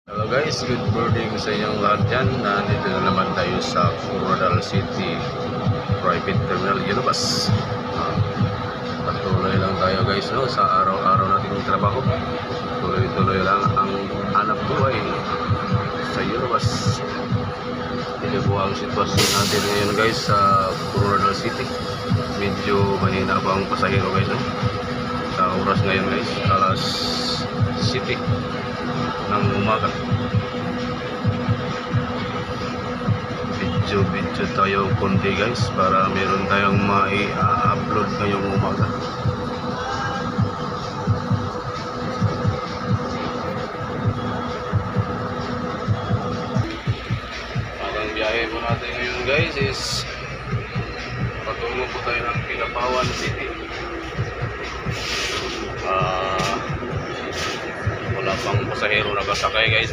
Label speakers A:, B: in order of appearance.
A: Hello guys, good morning sa inyong lahat dyan. Nandito na naman tayo sa Coronadal City Private Terminal Unibus. Patuloy lang tayo guys, no, sa araw-araw nating trabaho. Tuloy-tuloy lang ang anak buhay sa Unibus. Hindi po ang sitwasyon natin ngayon guys sa Coronadal City. Medyo mahina pa ang pasahero guys, no? Sa oras ngayon guys, alas 7 ng umaga. Video tayo konti guys para meron tayong mai-upload ngayong umaga. Ang biyahe po natin ngayon guys is patungo po tayo ng Kilapawan City. Wala pang pasahero nakasakay guys.